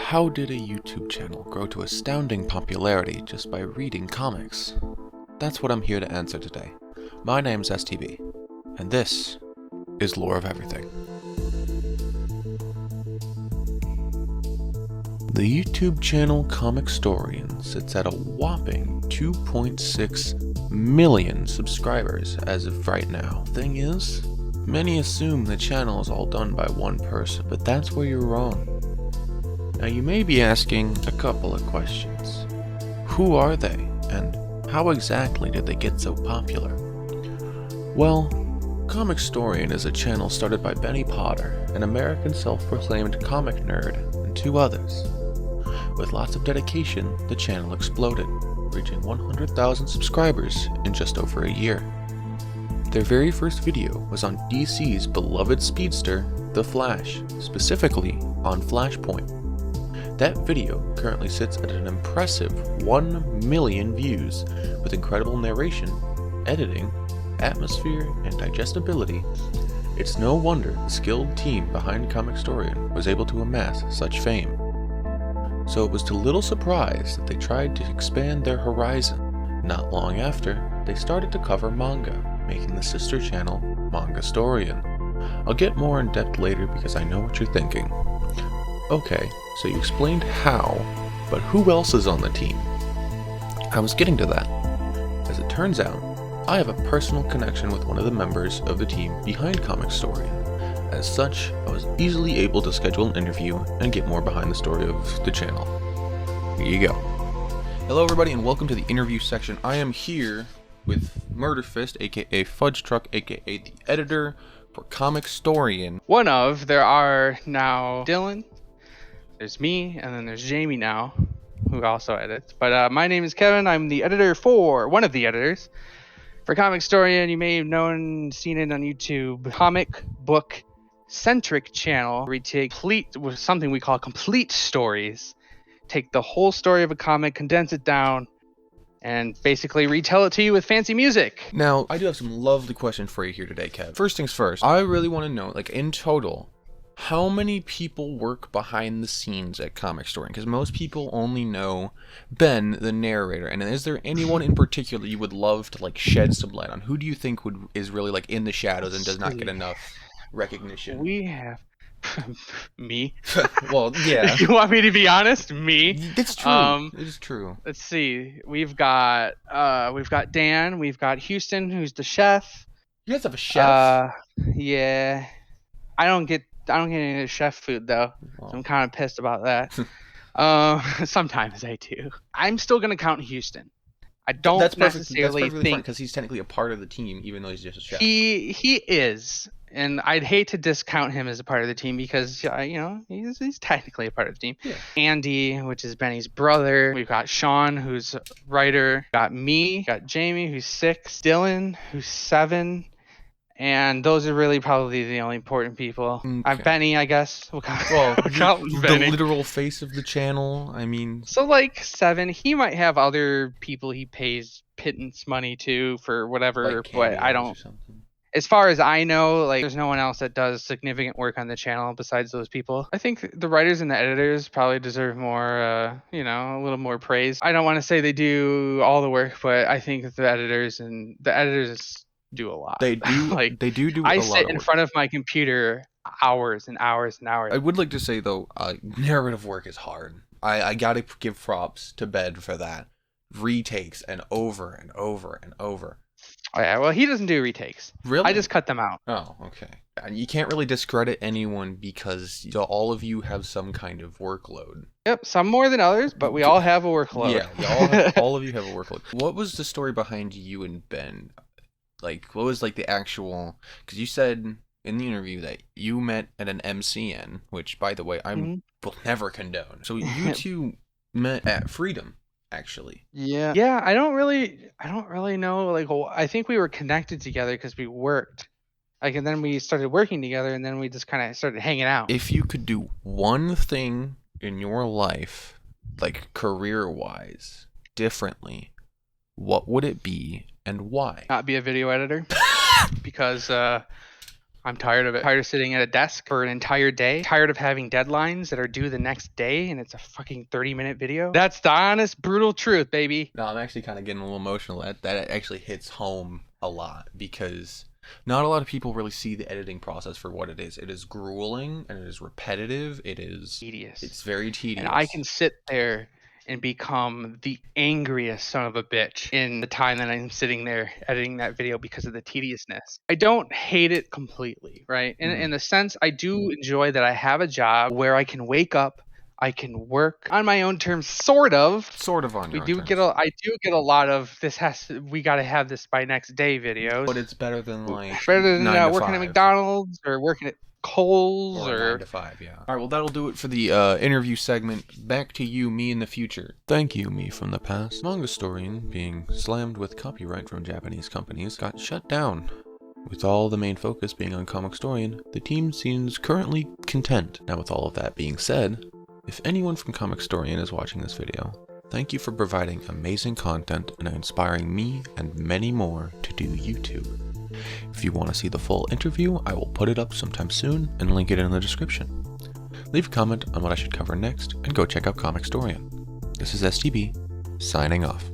How did a YouTube channel grow to astounding popularity just by reading comics? That's what I'm here to answer today. My name's STB, and this is Lore of Everything. The YouTube channel Comicstorian sits at a whopping 2.6 million subscribers as of right now. Thing is, many assume the channel is all done by one person, but that's where you're wrong. Now you may be asking a couple of questions. Who are they, and how exactly did they get so popular? Well, Comicstorian is a channel started by Benny Potter, an American self-proclaimed comic nerd, and two others. With lots of dedication, the channel exploded, reaching 100,000 subscribers in just over a year. Their very first video was on DC's beloved speedster, The Flash, specifically on Flashpoint. That video currently sits at an impressive 1 million views, with incredible narration, editing, atmosphere, and digestibility. It's no wonder the skilled team behind Comicstorian was able to amass such fame. So it was to little surprise that they tried to expand their horizon. Not long after, they started to cover manga, making the sister channel Comicstorian. I'll get more in depth later because I know what you're thinking. Okay, so you explained how, but who else is on the team? I was getting to that. As it turns out, I have a personal connection with one of the members of the team behind Comicstorian. As such, I was easily able to schedule an interview and get more behind the story of the channel. Here you go. Hello everybody and welcome to the interview section. I am here with Murderfist, aka Fudge Truck, aka the editor for Comicstorian. There are now Dylan, there's me, and then there's Jamie now, who also edits. But my name is Kevin. I'm the editor for, one of the editors for Comicstorian. You may have seen it on YouTube. Comic book centric channel. We take something we call complete stories. Take the whole story of a comic, condense it down, and basically retell it to you with fancy music. Now, I do have some lovely questions for you here today, Kev. First things first, I really want to know, like, in total, how many people work behind the scenes at Comicstorian? Because most people only know Ben, the narrator. And is there anyone in particular you would love to, like, shed some light on? Who do you think is really, like, in the shadows and does not get enough recognition? We have me. Well, yeah. You want me to be honest? Me. It's true. It is true. Let's see. We've got Dan. We've got Houston, who's the chef. You guys have a chef? Yeah. I don't get any chef food though. So I'm kind of pissed about that. Sometimes I do. I'm still gonna count Houston. I don't necessarily think because he's technically a part of the team, even though he's just a chef. He is, and I'd hate to discount him as a part of the team because he's technically a part of the team. Yeah. Andy, which is Benny's brother. We've got Sean, who's a writer. Got me. Got Jamie, who's 6. Dylan, who's 7. And those are really probably the only important people. Okay. Benny, I guess. The literal face of the channel. I mean, so like 7. He might have other people he pays pittance money to for whatever, like, but I don't. As far as I know, like, there's no one else that does significant work on the channel besides those people. I think the writers and the editors probably deserve more, a little more praise. I don't want to say they do all the work, but I think the editors do a lot. They do. Like, they do. I sit in front of my computer hours and hours and hours. I would like to say though, narrative work is hard. I gotta give props to Ben for that. Retakes and over and over and over. Oh, yeah, well, he doesn't do retakes. Really? I just cut them out. Oh, okay. And you can't really discredit anyone because all of you have some kind of workload. Yep, some more than others, but we all have a workload. Yeah, all of you have a workload. What was the story behind you and Ben? Like, what was, like, the actual... Because you said in the interview that you met at an MCN, which, by the way, I will never condone. So you two met at Freedom, actually. Yeah. Yeah, I don't really know. Like, I think we were connected together because we worked. Like, and then we started working together, and then we just kind of started hanging out. If you could do one thing in your life, like, career-wise, differently, what would it be and why? Not be a video editor because I'm tired of it. Tired of sitting at a desk for an entire day. Tired of having deadlines that are due the next day and it's a fucking 30-minute video. That's the honest, brutal truth, baby. No, I'm actually kind of getting a little emotional. That actually hits home a lot because not a lot of people really see the editing process for what it is. It is grueling and it is repetitive. It is tedious. It's very tedious. And I can sit there and become the angriest son of a bitch in the time that I'm sitting there editing that video because of the tediousness. I don't hate it completely, right? In the sense, I do enjoy that I have a job where I can wake up, I can work on my own terms, sort of. Sort of on your own terms. I do get a lot of we got to have this by next day videos. But it's better than like working 9 to at 5. McDonald's or working at Kohl's or 9 to 5, yeah. Alright, well that'll do it for the interview segment. Back to you, me in the future. Thank you, me from the past. Comicstorian, being slammed with copyright from Japanese companies, got shut down. With all the main focus being on Comicstorian, the team seems currently content. Now with all of that being said, if anyone from Comicstorian is watching this video, thank you for providing amazing content and inspiring me and many more to do YouTube. If you want to see the full interview, I will put it up sometime soon and link it in the description. Leave a comment on what I should cover next and go check out Comicstorian. This is STB, signing off.